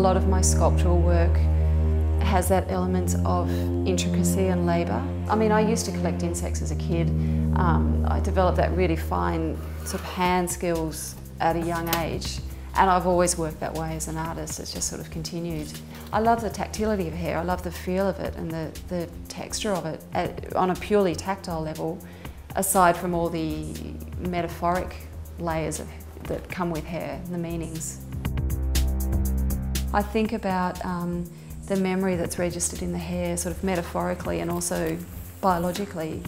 lot of my sculptural work has that element of intricacy and labour. I mean, I used to collect insects as a kid. I developed that really fine sort of hand skills at a young age, and I've always worked that way as an artist. It's just sort of continued. I love the tactility of hair. I love the feel of it and the texture of it on a purely tactile level, aside from all the metaphoric layers that come with hair, the meanings. I think about the memory that's registered in the hair, sort of metaphorically and also biologically.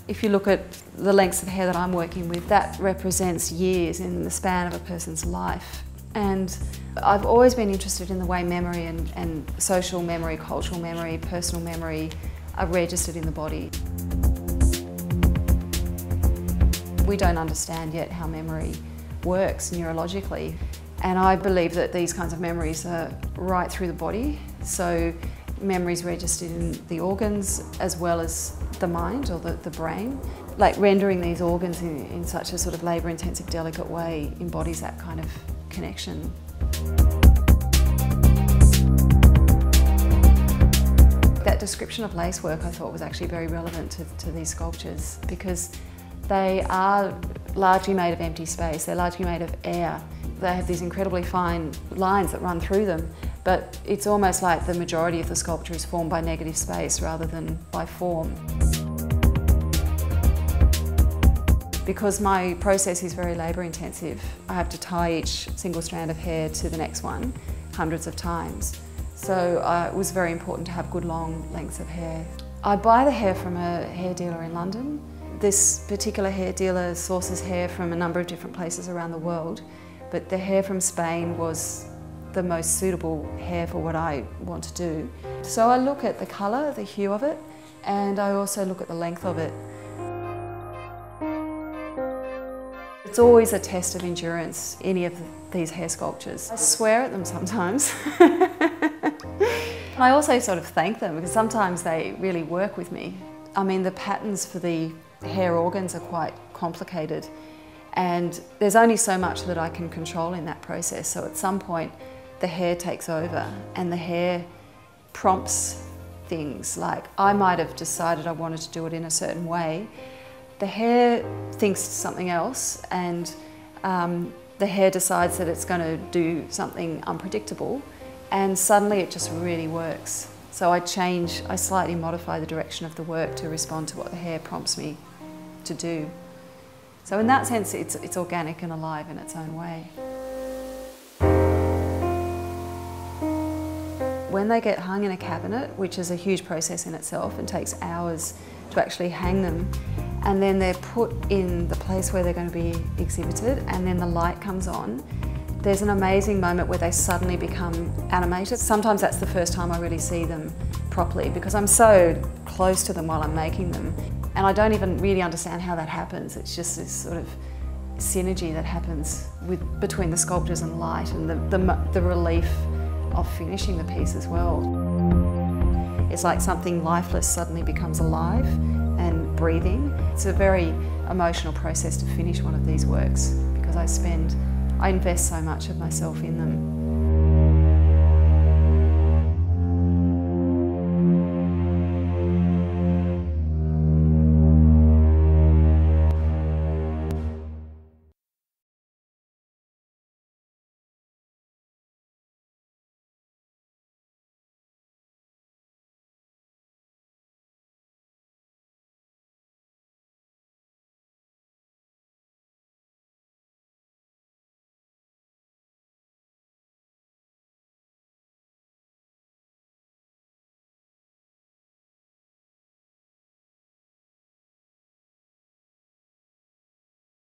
If you look at the lengths of hair that I'm working with, that represents years in the span of a person's life. And I've always been interested in the way memory and social memory, cultural memory, personal memory are registered in the body. We don't understand yet how memory works neurologically. And I believe that these kinds of memories are right through the body. So memories registered in the organs as well as the mind or the brain. Like rendering these organs in such a sort of labour-intensive, delicate way embodies that kind of connection. That description of lace work I thought was actually very relevant to these sculptures, because they are largely made of empty space, they're largely made of air. They have these incredibly fine lines that run through them, but it's almost like the majority of the sculpture is formed by negative space rather than by form. Because my process is very labour intensive, I have to tie each single strand of hair to the next one hundreds of times. So it was very important to have good long lengths of hair. I buy the hair from a hair dealer in London. This particular hair dealer sources hair from a number of different places around the world, but the hair from Spain was the most suitable hair for what I want to do. So I look at the colour, the hue of it, and I also look at the length of it. It's always a test of endurance, any of these hair sculptures. I swear at them sometimes. I also sort of thank them because sometimes they really work with me. I mean, the patterns for the hair organs are quite complicated, and there's only so much that I can control in that process. So at some point the hair takes over and the hair prompts things. Like I might have decided I wanted to do it in a certain way. The hair thinks something else, and the hair decides that it's going to do something unpredictable, and suddenly it just really works. So I slightly modify the direction of the work to respond to what the hair prompts me to do. So in that sense, it's organic and alive in its own way. When they get hung in a cabinet, which is a huge process in itself and takes hours to actually hang them, and then they're put in the place where they're going to be exhibited, and then the light comes on, there's an amazing moment where they suddenly become animated. Sometimes that's the first time I really see them properly because I'm so close to them while I'm making them. And I don't even really understand how that happens. It's just this sort of synergy that happens between the sculptures and light, and the relief of finishing the piece as well. It's like something lifeless suddenly becomes alive and breathing. It's a very emotional process to finish one of these works because I invest so much of myself in them.